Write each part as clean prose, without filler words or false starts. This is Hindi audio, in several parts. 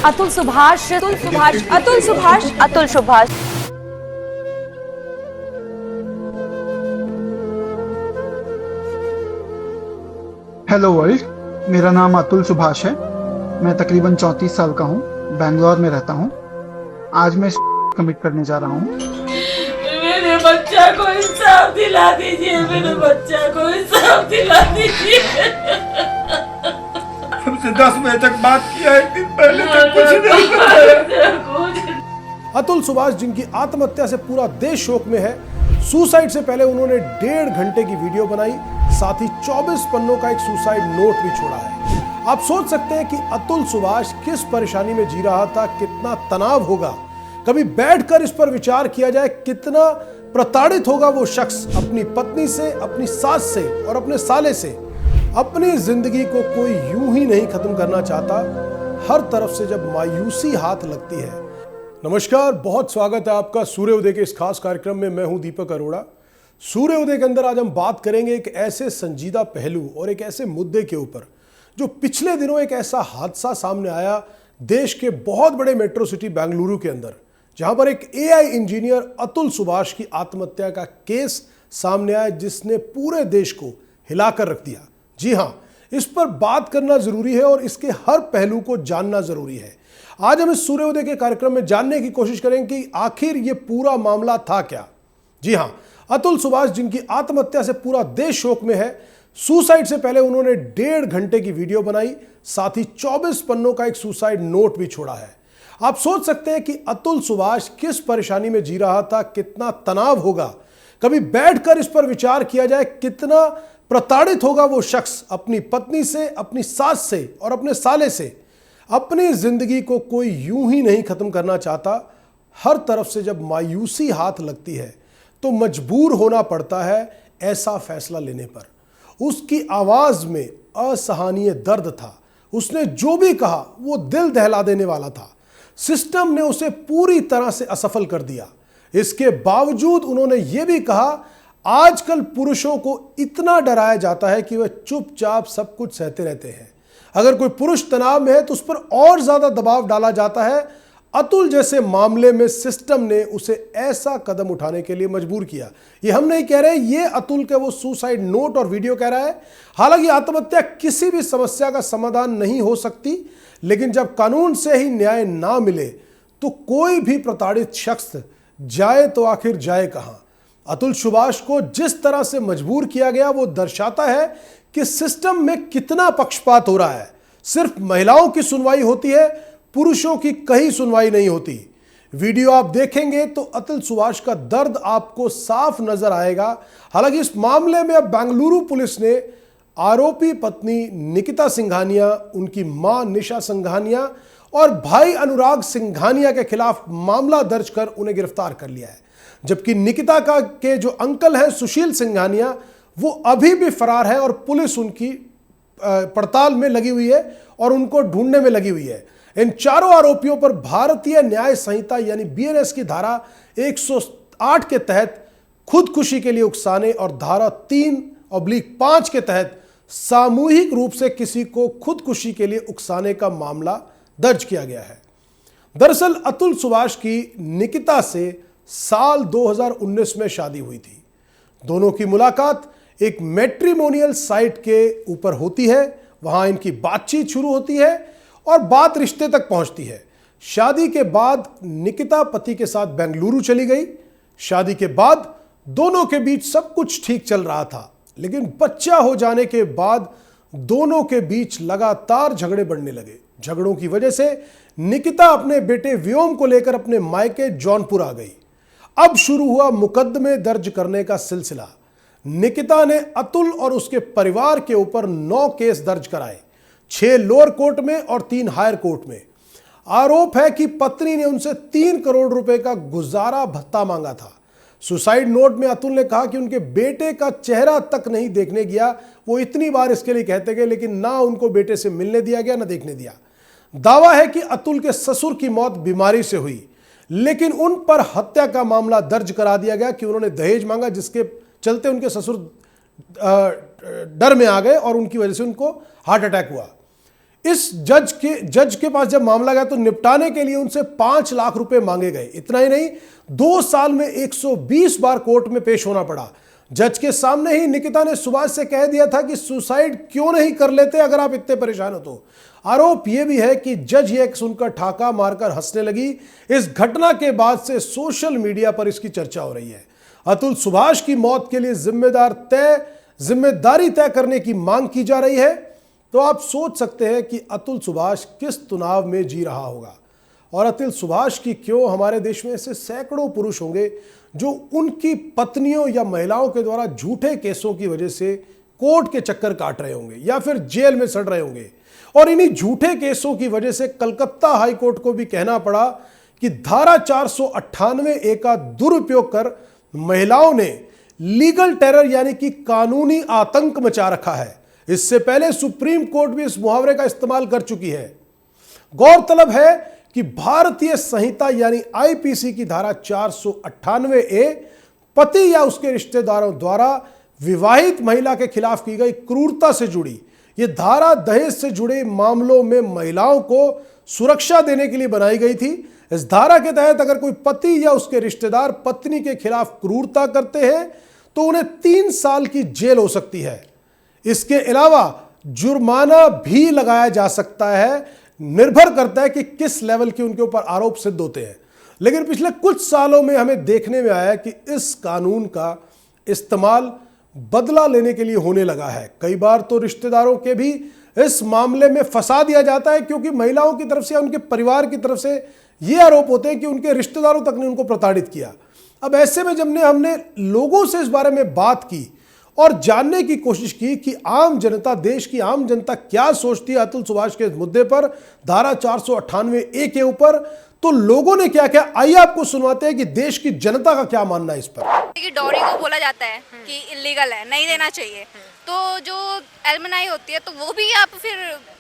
अतुल सुभाष अतुल सुभाष। हेलो वर्ल्ड, मेरा नाम अतुल सुभाष है। मैं तकरीबन 34 साल का हूँ, बैंगलोर में रहता हूँ। आज मैं कमिट करने जा रहा हूँ। मेरे बच्चा को इंसाफ दिला दीजिए, मेरे बच्चा को इंसाफ दिला दीजिए। हमसे 10 बजे तक बात किया, एक दिन पहले तक कुछ नहीं बताया। अतुल सुभाष, जिनकी आत्महत्या से पूरा देश शोक में है, सुसाइड से पहले उन्होंने 1.5 घंटे की वीडियो बनाई, साथ ही 24 पन्नों का एक सुसाइड नोट भी छोड़ा है। आप सोच सकते हैं कि अतुल सुभाष किस परेशानी में जी रहा था, कितना तनाव होगा। कभी बैठकर इस पर विचार किया जाए, कितना प्रताड़ित होगा वो शख्स अपनी पत्नी से, अपनी सास से और अपने साले से। अपनी जिंदगी को कोई यूं ही नहीं खत्म करना चाहता। हर तरफ से जब मायूसी हाथ लगती है। नमस्कार, बहुत स्वागत है आपका सूर्य उदय के इस खास कार्यक्रम में। मैं हूं दीपक अरोड़ा। सूर्य उदय के अंदर आज हम बात करेंगे एक ऐसे संजीदा पहलू और एक ऐसे मुद्दे के ऊपर जो पिछले दिनों एक ऐसा हादसा सामने आया देश के बहुत बड़े मेट्रो सिटी बेंगलुरु के अंदर, जहां पर एक एआई इंजीनियर अतुल सुभाष की आत्महत्या का केस सामने आया, जिसने पूरे देश को हिलाकर रख दिया। जी हां, इस पर बात करना जरूरी है और इसके हर पहलू को जानना जरूरी है। आज हम इस सूर्योदय के कार्यक्रम में जानने की कोशिश करेंगे कि आखिर ये पूरा मामला था क्या। जी हां, अतुल सुभाष, जिनकी आत्महत्या से पूरा देश शोक में है, सुसाइड से पहले उन्होंने 1.5 घंटे की वीडियो बनाई, साथ ही 24 पन्नों का एक सुसाइड नोट भी छोड़ा है। आप सोच सकते हैं कि अतुल सुभाष किस परेशानी में जी रहा था, कितना तनाव होगा। कभी बैठकर इस पर विचार किया जाए, कितना प्रताड़ित होगा वो शख्स अपनी पत्नी से, अपनी सास से और अपने साले से। अपनी जिंदगी को कोई यूं ही नहीं खत्म करना चाहता। हर तरफ से जब मायूसी हाथ लगती है तो मजबूर होना पड़ता है ऐसा फैसला लेने पर। उसकी आवाज में असहनीय दर्द था। उसने जो भी कहा वो दिल दहला देने वाला था। सिस्टम ने उसे पूरी तरह से असफल कर दिया। इसके बावजूद उन्होंने ये भी कहा, आजकल पुरुषों को इतना डराया जाता है कि वह चुपचाप सब कुछ सहते रहते हैं। अगर कोई पुरुष तनाव में है तो उस पर और ज्यादा दबाव डाला जाता है। अतुल जैसे मामले में सिस्टम ने उसे ऐसा कदम उठाने के लिए मजबूर किया। ये हम नहीं कह रहे, ये अतुल के वो सुसाइड नोट और वीडियो कह रहा है। हालांकि आत्महत्या किसी भी समस्या का समाधान नहीं हो सकती, लेकिन जब कानून से ही न्याय ना मिले तो कोई भी प्रताड़ित शख्स जाए तो आखिर जाए कहां। अतुल सुभाष को जिस तरह से मजबूर किया गया वो दर्शाता है कि सिस्टम में कितना पक्षपात हो रहा है। सिर्फ महिलाओं की सुनवाई होती है, पुरुषों की कहीं सुनवाई नहीं होती। वीडियो आप देखेंगे तो अतुल सुभाष का दर्द आपको साफ नजर आएगा। हालांकि इस मामले में अब बेंगलुरु पुलिस ने आरोपी पत्नी निकिता सिंघानिया, उनकी मां निशा सिंघानिया और भाई अनुराग सिंघानिया के खिलाफ मामला दर्ज कर उन्हें गिरफ्तार कर लिया है। जबकि निकिता के जो अंकल हैं सुशील सिंघानिया, वो अभी भी फरार है और पुलिस उनकी पड़ताल में लगी हुई है और उनको ढूंढने में लगी हुई है। इन चारों आरोपियों पर भारतीय न्याय संहिता यानी बीएनएस की धारा 108 के तहत खुदकुशी के लिए उकसाने और धारा 3/5 के तहत सामूहिक रूप से किसी को खुदकुशी के लिए उकसाने का मामला दर्ज किया गया है। दरअसल अतुल सुभाष की निकिता से साल 2019 में शादी हुई थी। दोनों की मुलाकात एक मैट्रिमोनियल साइट के ऊपर होती है। वहां इनकी बातचीत शुरू होती है और बात रिश्ते तक पहुंचती है। शादी के बाद निकिता पति के साथ बेंगलुरु चली गई। शादी के बाद दोनों के बीच सब कुछ ठीक चल रहा था, लेकिन बच्चा हो जाने के बाद दोनों के बीच लगातार झगड़े बढ़ने लगे। झगड़ों की वजह से निकिता अपने बेटे व्योम को लेकर अपने मायके जौनपुर आ गई। अब शुरू हुआ मुकदमे दर्ज करने का सिलसिला। निकिता ने अतुल और उसके परिवार के ऊपर 9 केस दर्ज कराए, 6 लोअर कोर्ट में और 3 हायर कोर्ट में। आरोप है कि पत्नी ने उनसे 3 करोड़ रुपए का गुजारा भत्ता मांगा था। सुसाइड नोट में अतुल ने कहा कि उनके बेटे का चेहरा तक नहीं देखने गया। वो इतनी बार इसके लिए कहते गए, लेकिन ना उनको बेटे से मिलने दिया गया, ना देखने दिया। दावा है कि अतुल के ससुर की मौत बीमारी से हुई, लेकिन उन पर हत्या का मामला दर्ज करा दिया गया कि उन्होंने दहेज मांगा, जिसके चलते उनके ससुर डर में आ गए और उनकी वजह से उनको हार्ट अटैक हुआ। इस जज के पास जब मामला गया तो निपटाने के लिए उनसे 5 लाख रुपए मांगे गए। इतना ही नहीं, 2 साल में 120 बार कोर्ट में पेश होना पड़ा। जज के सामने ही निकिता ने सुभाष से कह दिया था कि सुसाइड क्यों नहीं कर लेते अगर आप इतने परेशान हो तो। आरोप यह भी है कि जज यह सुनकर ठाका मारकर हंसने लगी। इस घटना के बाद से सोशल मीडिया पर इसकी चर्चा हो रही है। अतुल सुभाष की मौत के लिए जिम्मेदारी तय करने की मांग की जा रही है। तो आप सोच सकते हैं कि अतुल सुभाष किस तनाव में जी रहा होगा, और अतुल सुभाष की क्यों हमारे देश में ऐसे सैकड़ों पुरुष होंगे जो उनकी पत्नियों या महिलाओं के द्वारा झूठे केसों की वजह से कोर्ट के चक्कर काट रहे होंगे या फिर जेल में सड़ रहे होंगे। और इन्हीं झूठे केसों की वजह से कलकत्ता हाई कोर्ट को भी कहना पड़ा कि धारा 498A का दुरुपयोग कर महिलाओं ने लीगल टेरर यानी कि कानूनी आतंक मचा रखा है। इससे पहले सुप्रीम कोर्ट भी इस मुहावरे का इस्तेमाल कर चुकी है। गौरतलब है कि भारतीय संहिता यानी आईपीसी की धारा 498A पति या उसके रिश्तेदारों द्वारा विवाहित महिला के खिलाफ की गई क्रूरता से जुड़ी। यह धारा दहेज से जुड़े मामलों में महिलाओं को सुरक्षा देने के लिए बनाई गई थी। इस धारा के तहत अगर कोई पति या उसके रिश्तेदार पत्नी के खिलाफ क्रूरता करते हैं तो उन्हें 3 साल की जेल हो सकती है। इसके अलावा जुर्माना भी लगाया जा सकता है, निर्भर करता है कि किस लेवल के उनके ऊपर आरोप सिद्ध होते हैं। लेकिन पिछले कुछ सालों में हमें देखने में आया कि इस कानून का इस्तेमाल बदला लेने के लिए होने लगा है। कई बार तो रिश्तेदारों के भी इस मामले में फंसा दिया जाता है, क्योंकि महिलाओं की तरफ से या उनके परिवार की तरफ से ये आरोप होते हैं कि उनके रिश्तेदारों तक ने उनको प्रताड़ित किया। अब ऐसे में जब हमने लोगों से इस बारे में बात की और जानने की कोशिश की कि आम जनता, देश की आम जनता क्या सोचती है अतुल सुभाष के मुद्दे पर, धारा 498A के ऊपर, तो लोगों ने क्या क्या, आइए आपको सुनवाते हैं कि देश की जनता का क्या मानना है इस पर। कि डॉरी को बोला जाता है कि इलीगल है, नहीं देना चाहिए, तो जो एलमनाई होती है तो वो भी आप फिर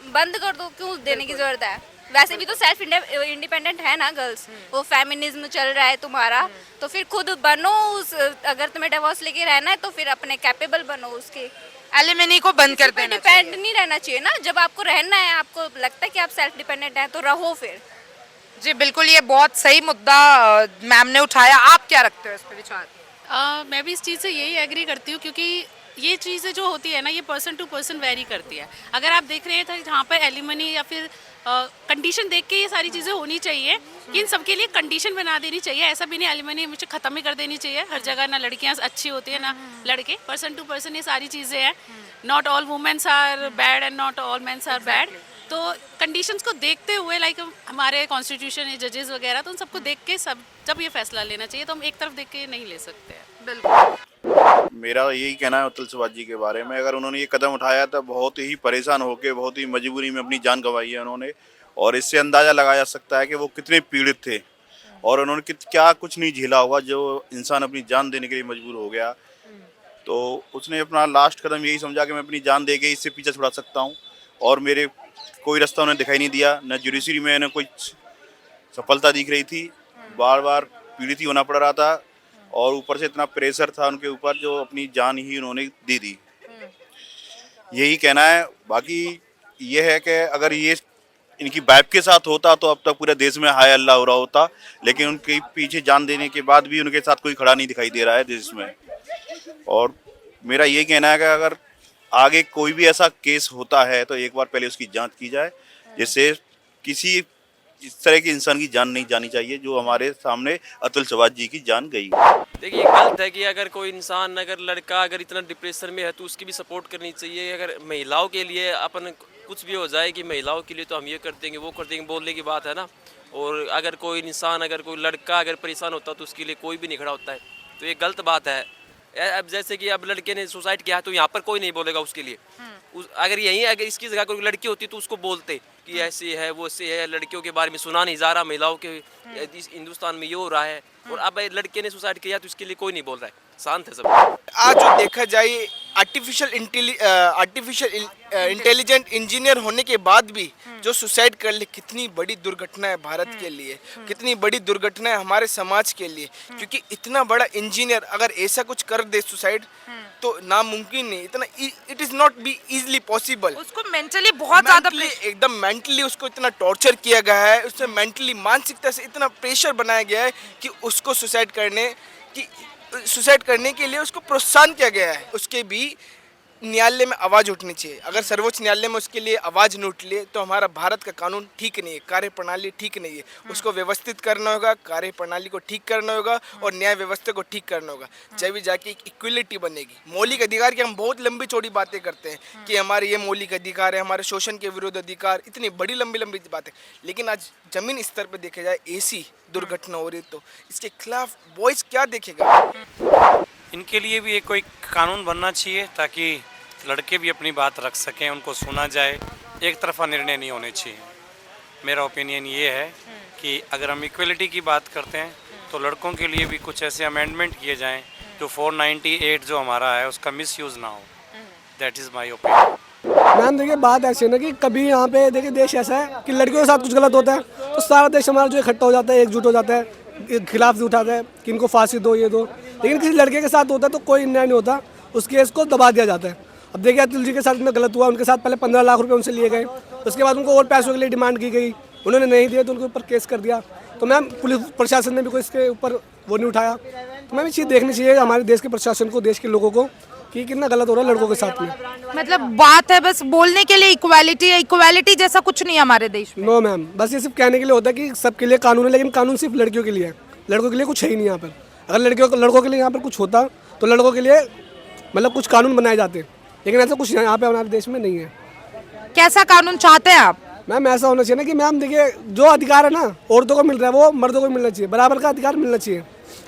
बंद कर दो, क्यों देने की जरूरत है? वैसे भी तो सेल्फ इंडिपेंडेंट है ना गर्ल्स, वो फेमिनिज्म चल रहा है तुम्हारा, तो फिर खुद बनो उस, अगर तुम्हें डिवोर्स लेके रहना है तो फिर अपने कैपेबल बनो उसके, एलिमनी को बंद कर देना चाहिए। डिपेंड नहीं रहना चाहिए ना। जब आपको रहना है, आपको लगता है कि आप सेल्फ डिपेंडेंट हैं तो रहो फिर। जी बिल्कुल, ये बहुत सही मुद्दा मैम ने उठाया। आप क्या रखते हो इस पर विचार? मैं भी इस चीज़ से यही एग्री करती हूँ, क्योंकि ये चीज़ें जो होती है ना, ये पर्सन टू पर्सन वेरी करती है। अगर आप देख रहे थे जहाँ पर एलिमनी या फिर कंडीशन देख के ये सारी चीज़ें होनी चाहिए कि इन सबके लिए कंडीशन बना देनी चाहिए। ऐसा भी नहीं एलिमनी मुझे ख़त्म ही कर देनी चाहिए हर जगह। ना लड़कियाँ अच्छी होती है ना लड़के, पर्सन टू पर्सन ये सारी चीज़ें हैं। Not all womens are bad and not all mens are bad. तो कंडीशंस को देखते हुए, लाइक हमारे कॉन्स्टिट्यूशन है, जजेस वगैरह, तो उन सबको देख के जब ये फैसला लेना चाहिए, तो हम एक तरफ देख के नहीं ले सकते हैं। बिल्कुल, मेरा यही कहना है अतुल सुभाष जी के बारे में। अगर उन्होंने ये कदम उठाया तो बहुत ही परेशान होकर, बहुत ही मजबूरी में अपनी जान गंवाई है उन्होंने, और इससे अंदाज़ा लगाया जा सकता है कि वो कितने पीड़ित थे और उन्होंने क्या कुछ नहीं झेला होगा जो इंसान अपनी जान देने के लिए मजबूर हो गया। तो उसने अपना लास्ट कदम यही समझा कि मैं अपनी जान दे के इससे पीछा छुड़ा सकता हूँ, और मेरे कोई रास्ता उन्हें दिखाई नहीं दिया, न जुडिशरी में न कोई सफलता दिख रही थी, बार बार पीड़ित ही होना पड़ रहा था, और ऊपर से इतना प्रेशर था उनके ऊपर जो अपनी जान ही उन्होंने दे दी। यही कहना है। बाकी ये है कि अगर ये इनकी वाइफ के साथ होता तो अब तक पूरे देश में हाय अल्लाह हो रहा होता, लेकिन उनके पीछे जान देने के बाद भी उनके साथ कोई खड़ा नहीं दिखाई दे रहा है देश में। और मेरा ये कहना है कि अगर आगे कोई भी ऐसा केस होता है तो एक बार पहले उसकी जांच की जाए, जिससे किसी इस तरह के इंसान की जान नहीं जानी चाहिए जो हमारे सामने अतुल सुभाष जी की जान गई। देखिए, गलत है कि अगर कोई इंसान, अगर लड़का अगर इतना डिप्रेशन में है तो उसकी भी सपोर्ट करनी चाहिए। अगर महिलाओं के लिए अपन कुछ भी हो जाए कि महिलाओं के लिए तो हम ये कर देंगे वो कर देंगे, बोलने की बात है ना। और अगर कोई इंसान, अगर कोई लड़का अगर परेशान होता तो उसके लिए कोई भी नहीं खड़ा होता है, तो ये गलत बात है। अब जैसे कि अब लड़के ने सुसाइड किया तो यहाँ पर कोई नहीं बोलेगा उसके लिए। अगर यहीं अगर इसकी जगह कोई लड़की होती तो उसको बोलते कि ऐसे है वो ऐसे है, लड़कियों के बारे में सुना नहीं जा रहा, महिलाओं के हिंदुस्तान में ये हो रहा है। और अब लड़के ने सुसाइड किया तो इसके लिए कोई नहीं बोल रहा है। शांत है सब। आज जो देखा जाए आर्टिफिशियल इंटेलिजेंट इंजीनियर होने के बाद भी जो सुसाइड कर ले, कितनी बड़ी दुर्घटना है भारत के लिए, कितनी बड़ी दुर्घटना है हमारे समाज के लिए। क्योंकि इतना बड़ा इंजीनियर अगर ऐसा कुछ कर दे सुसाइड, तो नामुमकिन नहीं, इतना it is not be easily possible. उसको मेंटली बहुत ज्यादा एकदम मेंटली उसको इतना टॉर्चर किया गया है, उससे मेंटली मानसिकता से इतना प्रेशर बनाया गया है कि उसको सुसाइड करने के लिए उसको प्रोत्साहन किया गया है। उसके भी न्यायालय में आवाज़ उठनी चाहिए। अगर सर्वोच्च न्यायालय में उसके लिए आवाज़ न उठ ले तो हमारा भारत का कानून ठीक नहीं है, कार्यप्रणाली ठीक नहीं है। उसको व्यवस्थित करना होगा, कार्यप्रणाली को ठीक करना होगा और न्याय व्यवस्था को ठीक करना होगा, जब जाके एक इक्वलिटी बनेगी। मौलिक अधिकार की हम बहुत लंबी चौड़ी बातें करते हैं कि हमारे ये मौलिक अधिकार है, हमारे शोषण के विरुद्ध अधिकार, इतनी बड़ी लंबी लंबी बातें। लेकिन आज जमीन स्तर पर देखा जाए ऐसी दुर्घटना हो रही, तो इसके खिलाफ वॉइस क्या देखेगा? इनके लिए भी एक कोई कानून बनना चाहिए ताकि लड़के भी अपनी बात रख सकें, उनको सुना जाए, एक तरफा निर्णय नहीं होने चाहिए। मेरा ओपिनियन ये है कि अगर हम इक्वलिटी की बात करते हैं तो लड़कों के लिए भी कुछ ऐसे अमेंडमेंट किए जाएं जो 498 जो हमारा है उसका मिसयूज़ ना हो। That is my opinion. Ma'am देखिए, बात ऐसी है ना कि कभी यहाँ पे देखिए देश ऐसा है कि लड़कियों के साथ कुछ गलत होता है तो सारा देश हमारा जो इकट्ठा हो जाता है, एकजुट हो जाता है, खिलाफ भी उठाता है कि इनको फांसी दो, ये दो। लेकिन किसी लड़के के साथ होता है तो कोई न्याय नहीं होता, उस केस को दबा दिया जाता है। अब देखिए अतुल जी के साथ में गलत हुआ, उनके साथ पहले 15 लाख रुपए उनसे लिए गए, उसके बाद उनको और पैसों के लिए डिमांड की गई, उन्होंने नहीं दिए तो उनके ऊपर केस कर दिया। तो मैम पुलिस प्रशासन ने भी कोई इसके ऊपर वो नहीं उठाया। तो मैम ये चीज़ देखनी चाहिए हमारे देश के प्रशासन को, देश के लोगों को, कि कितना गलत हो रहा है लड़कों के साथ में। मतलब बात है बस बोलने के लिए इक्वालिटी है, इक्वालिटी जैसा कुछ नहीं है हमारे देश में। नो मैम, बस ये सिर्फ कहने के लिए होता है कि सबके लिए कानून है, लेकिन कानून सिर्फ लड़कियों के लिए है, लड़कों के लिए कुछ है ही नहीं यहाँ पर। अगर लड़कों के लिए यहाँ पर कुछ होता तो लड़कों के लिए मतलब कुछ कानून बनाए जाते, लेकिन ऐसा कुछ यहाँ पे हमारे देश में नहीं है। कैसा कानून चाहते हैं आप? मैम ऐसा होना चाहिए ना कि मैम देखिए, जो अधिकार है ना औरतों को मिल रहा है वो मर्दों को मिलना चाहिए, बराबर का अधिकार मिलना चाहिए।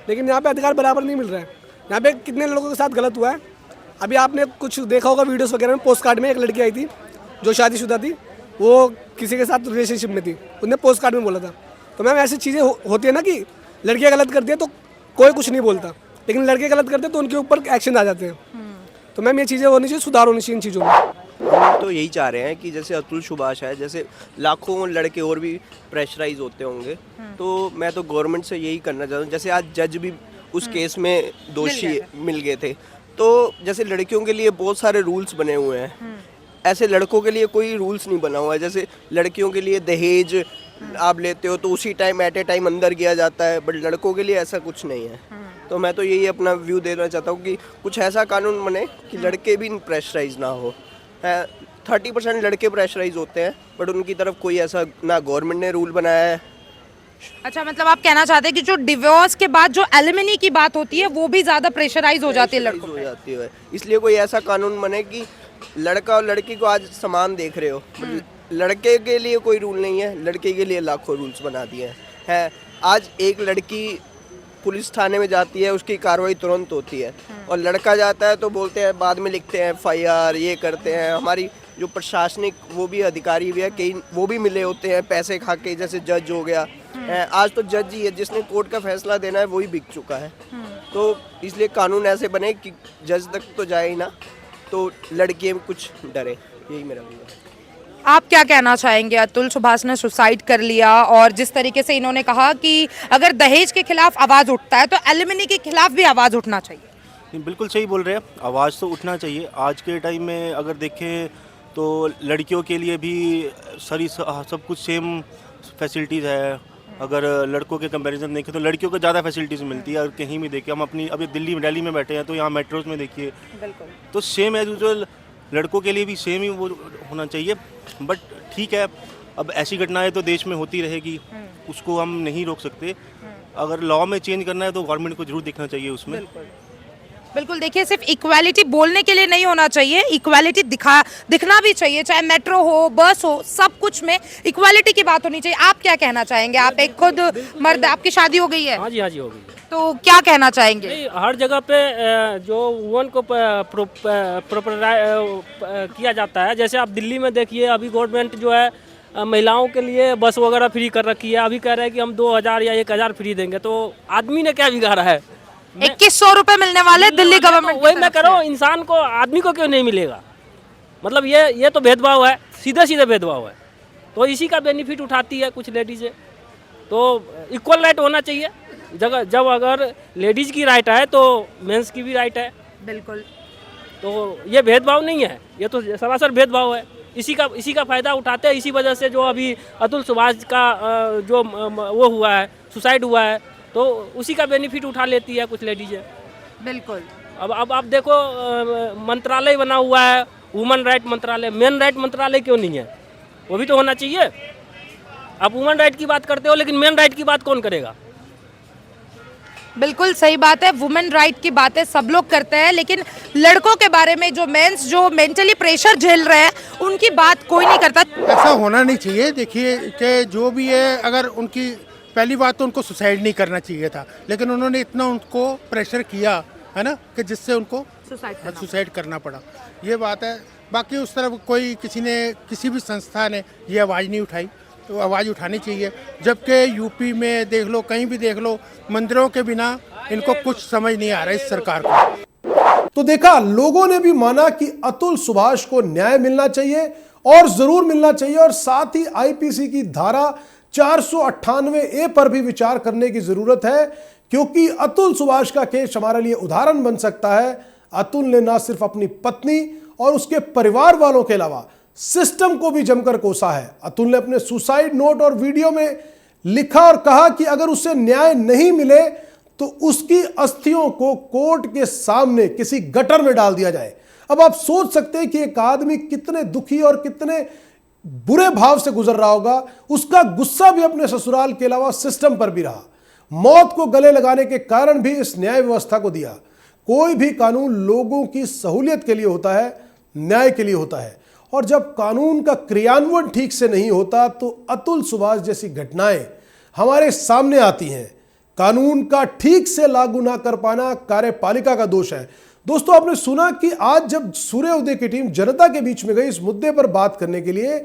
लेकिन यहाँ पे अधिकार बराबर नहीं मिल रहा है। यहाँ पे कितने लोगों के साथ गलत हुआ है। अभी आपने कुछ देखा होगा वीडियोस वगैरह में, पोस्ट कार्ड में एक लड़की आई थी जो शादीशुदा थी, वो किसी के साथ रिलेशनशिप में थी, उसने पोस्ट कार्ड में बोला था। तो मैम ऐसी चीज़ें होती है ना कि लड़कियाँ गलत करती है तो कोई कुछ नहीं बोलता, लेकिन लड़के गलत करते हैं तो उनके ऊपर एक्शन आ जाते हैं। तो मैम ये चीज़ें होनी चाहिए, सुधार होनी चाहिए इन चीज़ों में। हम तो यही चाह रहे हैं कि जैसे अतुल सुभाष है, जैसे लाखों लड़के और भी प्रेशराइज होते होंगे, तो मैं तो गवर्नमेंट से यही करना चाहता हूँ। जैसे आज जज भी उस केस में दोषी मिल गए थे, तो जैसे लड़कियों के लिए बहुत सारे रूल्स बने हुए हैं, ऐसे लड़कों के लिए कोई रूल्स नहीं बना हुआ है। जैसे लड़कियों के लिए दहेज आप लेते हो तो उसी टाइम एट ए टाइम अंदर किया जाता है, बट लड़कों के लिए ऐसा कुछ नहीं है। तो मैं तो यही अपना व्यू देना चाहता हूँ कि कुछ ऐसा कानून बने कि लड़के भी प्रेशराइज ना हो। 30% लड़के प्रेशराइज होते हैं, बट उनकी तरफ कोई ऐसा ना गवर्नमेंट ने रूल बनाया है। अच्छा, मतलब आप कहना चाहते हैं कि जो डिवोर्स के बाद जो एलिमनी की बात होती है वो भी ज़्यादा प्रेशराइज हो जाती है लड़कों पे। हो जाती है, इसलिए कोई ऐसा कानून बने कि लड़का और लड़की को आज समान देख रहे हो। लड़के के लिए कोई रूल नहीं है, लड़के के लिए लाखों रूल्स बना दिए हैं। आज एक लड़की पुलिस थाने में जाती है, उसकी कार्रवाई तुरंत होती है, और लड़का जाता है तो बोलते हैं बाद में लिखते हैं FIR, ये करते हैं। हमारी जो प्रशासनिक वो भी अधिकारी भी है, कई वो भी मिले होते हैं पैसे खा के, जैसे जज हो गया। आज तो जज ही है जिसने कोर्ट का फैसला देना है, वही बिक चुका है। तो इसलिए कानून ऐसे बने कि जज तक तो जाए ही ना, तो लड़कियाँ कुछ डरे, यही मेरा व्यू है। आप क्या कहना चाहेंगे? अतुल सुभाष ने सुसाइड कर लिया और जिस तरीके से इन्होंने कहा कि अगर दहेज के खिलाफ आवाज़ उठता है तो एलिमनी के खिलाफ भी आवाज़ उठना चाहिए। बिल्कुल सही बोल रहे हैं, आवाज़ तो उठना चाहिए। आज के टाइम में अगर देखें तो लड़कियों के लिए भी सब कुछ सेम फैसिलिटीज़ है। अगर लड़कों के कंपैरिजन देखें तो लड़कियों को ज़्यादा फैसिलिटीज़ मिलती है। और कहीं भी देखें, हम अपनी अभी दिल्ली में बैठे हैं तो यहाँ मेट्रोज में देखिए तो सेम एज यूजुअल लड़कों के लिए भी सेम ही वो होना चाहिए। बट ठीक है, अब ऐसी घटनाएं तो देश में होती रहेगी, उसको हम नहीं रोक सकते। अगर लॉ में चेंज करना है तो गवर्नमेंट को जरूर देखना चाहिए उसमें। बिल्कुल, देखिए सिर्फ इक्वालिटी बोलने के लिए नहीं होना चाहिए, इक्वालिटी दिखना भी चाहिए, चाहे मेट्रो हो, बस हो, सब कुछ में इक्वालिटी की बात होनी चाहिए। आप क्या कहना चाहेंगे? आप एक खुद मर्द, आपकी शादी हो गई है? हाँ जी हो गई। तो क्या कहना चाहेंगे? हर जगह पे जो वुमन को किया जाता है, जैसे आप दिल्ली में देखिए, अभी गवर्नमेंट जो है महिलाओं के लिए बस वगैरह फ्री कर रखी है। अभी कह रहे हैं कि हम 2000 या 1000 फ्री देंगे, तो आदमी ने क्या बिगाड़ा है? 2100 रुपए मिलने वाले दिल्ली गवर्नमेंट। वही मैं कह रहा हूँ, इंसान को, आदमी को क्यों नहीं मिलेगा? मतलब ये तो भेदभाव है, सीधे सीधे भेदभाव है। तो इसी का बेनिफिट उठाती है कुछ लेडीज़ें। तो इक्वल राइट होना चाहिए। जब अगर लेडीज़ की राइट है तो मेंस की भी राइट है। बिल्कुल। तो ये भेदभाव नहीं है, ये तो सरासर भेदभाव है। इसी का फ़ायदा उठाते हैं। इसी वजह से जो अभी अतुल सुभाष का जो वो हुआ है, सुसाइड हुआ है, तो उसी का बेनिफिट उठा लेती है कुछ लेडीज़ें। बिल्कुल। अब आप देखो, मंत्रालय बना हुआ है, वुमेन राइट मंत्रालय। मेन राइट मंत्रालय क्यों नहीं है? वो भी तो होना चाहिए। आप वुमेन राइट की बात करते हो, लेकिन मेन राइट की बात कौन करेगा? बिल्कुल सही बात है। वुमेन राइट की बातें सब लोग करते हैं, लेकिन लड़कों के बारे में जो मेंस जो मेंटली प्रेशर झेल रहे हैं, उनकी बात कोई नहीं करता। ऐसा होना नहीं चाहिए। देखिए कि जो भी है, अगर उनकी पहली बात तो उनको सुसाइड नहीं करना चाहिए था, लेकिन उन्होंने इतना उनको प्रेशर किया है ना, कि जिससे उनको सुसाइड करना पड़ा। ये बात है। बाकी उस तरफ कोई किसी भी संस्था ने ये आवाज़ नहीं उठाई, तो आवाज़ उठानी चाहिए। जबकि यूपी में देख लो, कहीं भी देख लो, मंदिरों के बिना इनको कुछ समझ नहीं आ रहा इस सरकार को। तो देखा, लोगों ने भी माना कि अतुल सुभाष को न्याय मिलना चाहिए और जरूर मिलना चाहिए, और साथ ही आईपीसी की धारा 498A पर भी विचार करने की जरूरत है, क्योंकि अतुल सुभाष का केस हमारे लिए उदाहरण बन सकता है। अतुल ने ना सिर्फ अपनी पत्नी और उसके परिवार वालों के अलावा सिस्टम को भी जमकर कोसा है। अतुल ने अपने सुसाइड नोट और वीडियो में लिखा और कहा कि अगर उसे न्याय नहीं मिले तो उसकी अस्थियों को कोर्ट के सामने किसी गटर में डाल दिया जाए। अब आप सोच सकते हैं कि एक आदमी कितने दुखी और कितने बुरे भाव से गुजर रहा होगा। उसका गुस्सा भी अपने ससुराल के अलावा सिस्टम पर भी रहा। मौत को गले लगाने के कारण भी इस न्याय व्यवस्था को दिया। कोई भी कानून लोगों की सहूलियत के लिए होता है, न्याय के लिए होता है, और जब कानून का क्रियान्वयन ठीक से नहीं होता तो अतुल सुभाष जैसी घटनाएं हमारे सामने आती हैं। कानून का ठीक से लागू ना कर पाना कार्यपालिका का दोष है। दोस्तों, आपने सुना कि आज जब सूर्य उदय की टीम जनता के बीच में गई इस मुद्दे पर बात करने के लिए,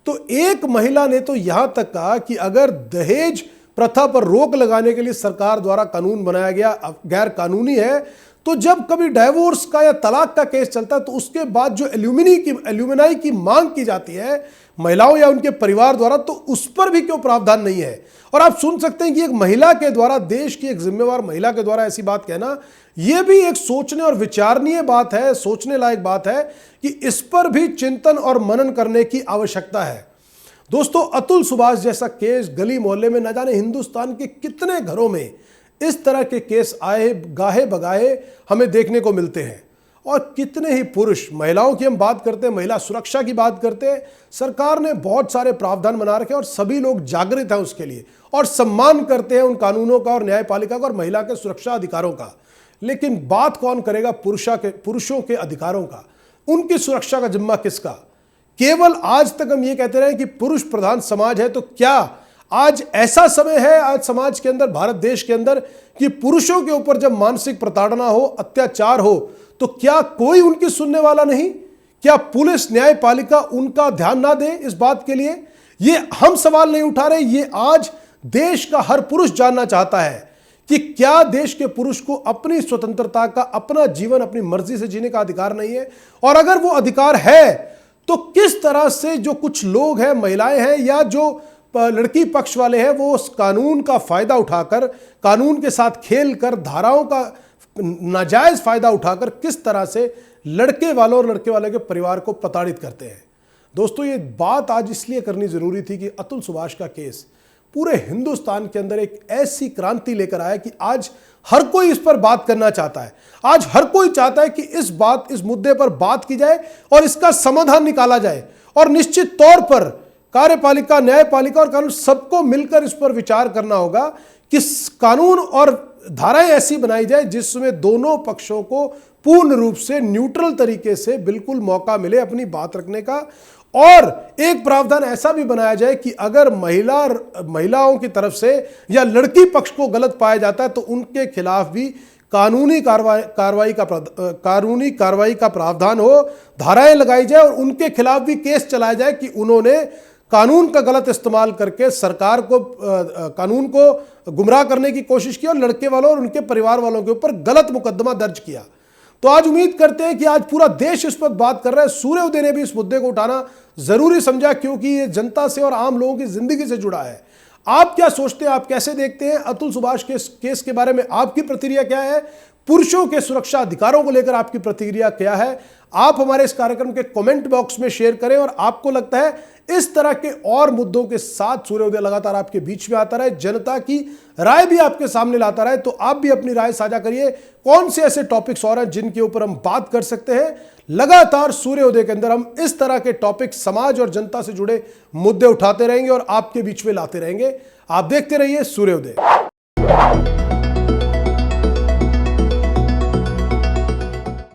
तो एक महिला ने तो यहां तक कहा कि अगर दहेज प्रथा पर रोक लगाने के लिए सरकार द्वारा कानून बनाया गया गैर कानूनी है, तो जब कभी डाइवोर्स का या तलाक का केस चलता है तो उसके बाद जो एल्यूमिनाई की मांग की जाती है महिलाओं या उनके परिवार द्वारा, तो उस पर भी क्यों प्रावधान नहीं है। और आप सुन सकते हैं कि एक महिला के द्वारा, देश की एक जिम्मेवार महिला के द्वारा ऐसी बात कहना, यह भी एक सोचने और विचारणीय बात है, सोचने लायक बात है कि इस पर भी चिंतन और मनन करने की आवश्यकता है। दोस्तों, अतुल सुभाष जैसा केस गली मोहल्ले में न जाने हिंदुस्तान के कितने घरों में इस तरह के केस आए गाहे बगाहे हमें देखने को मिलते हैं, और कितने ही पुरुष, महिलाओं की हम बात करते हैं, महिला सुरक्षा की बात करते हैं, सरकार ने बहुत सारे प्रावधान बना रखे और सभी लोग जागृत हैं उसके लिए और सम्मान करते हैं उन कानूनों का और न्यायपालिका का और महिला के सुरक्षा अधिकारों का। लेकिन बात कौन करेगा पुरुषों के अधिकारों का, उनकी सुरक्षा का जिम्मा किसका? केवल आज तक हम ये कहते रहे कि पुरुष प्रधान समाज है, तो क्या आज ऐसा समय है आज समाज के अंदर, भारत देश के अंदर, कि पुरुषों के ऊपर जब मानसिक प्रताड़ना हो, अत्याचार हो, तो क्या कोई उनकी सुनने वाला नहीं? क्या पुलिस न्यायपालिका उनका ध्यान ना दे इस बात के लिए? ये हम सवाल नहीं उठा रहे, ये आज देश का हर पुरुष जानना चाहता है कि क्या देश के पुरुष को अपनी स्वतंत्रता का, अपना जीवन अपनी मर्जी से जीने का अधिकार नहीं है? और अगर वो अधिकार है तो किस तरह से जो कुछ लोग हैं, महिलाएं हैं या जो लड़की पक्ष वाले हैं, वो उस कानून का फायदा उठाकर, कानून के साथ खेलकर, धाराओं का नाजायज फायदा उठाकर किस तरह से लड़के वालों और लड़के वाले के परिवार को प्रताड़ित करते हैं। दोस्तों, ये बात आज इसलिए करनी जरूरी थी कि अतुल सुभाष का केस पूरे हिंदुस्तान के अंदर एक ऐसी क्रांति लेकर आया कि आज हर कोई इस पर बात करना चाहता है। आज हर कोई चाहता है कि इस मुद्दे पर बात की जाए और इसका समाधान निकाला जाए, और निश्चित तौर पर कार्यपालिका, न्यायपालिका और कानून सबको मिलकर इस पर विचार करना होगा कि कानून और धाराएं ऐसी बनाई जाए जिसमें दोनों पक्षों को पूर्ण रूप से न्यूट्रल तरीके से बिल्कुल मौका मिले अपनी बात रखने का। और एक प्रावधान ऐसा भी बनाया जाए कि अगर महिलाओं की तरफ से या लड़की पक्ष को गलत पाया जाता है तो उनके खिलाफ भी कानूनी कार्रवाई का प्रावधान हो, धाराएं लगाई जाए और उनके खिलाफ भी केस चलाया जाए कि उन्होंने कानून का गलत इस्तेमाल करके सरकार को कानून को गुमराह करने की कोशिश की और लड़के वालों और उनके परिवार वालों के ऊपर गलत मुकदमा दर्ज किया। तो आज उम्मीद करते हैं कि आज पूरा देश इस पर बात कर रहा है। सूर्योदय ने भी इस मुद्दे को उठाना जरूरी समझा क्योंकि ये जनता से और आम लोगों की जिंदगी से जुड़ा है। आप क्या सोचते हैं, आप कैसे देखते हैं अतुल सुभाष के केस के बारे में? आपकी प्रतिक्रिया क्या है? पुरुषों के सुरक्षा अधिकारों को लेकर आपकी प्रतिक्रिया क्या है? आप हमारे इस कार्यक्रम के कमेंट बॉक्स में शेयर करें। और आपको लगता है इस तरह के और मुद्दों के साथ सूर्योदय लगातार आपके बीच में आता रहे, जनता की राय भी आपके सामने लाता रहे, तो आप भी अपनी राय साझा करिए। कौन से ऐसे टॉपिक्स और हैं जिनके ऊपर हम बात कर सकते हैं? लगातार सूर्योदय के अंदर हम इस तरह के टॉपिक समाज और जनता से जुड़े मुद्दे उठाते रहेंगे और आपके बीच में लाते रहेंगे। आप देखते रहिए सूर्योदय।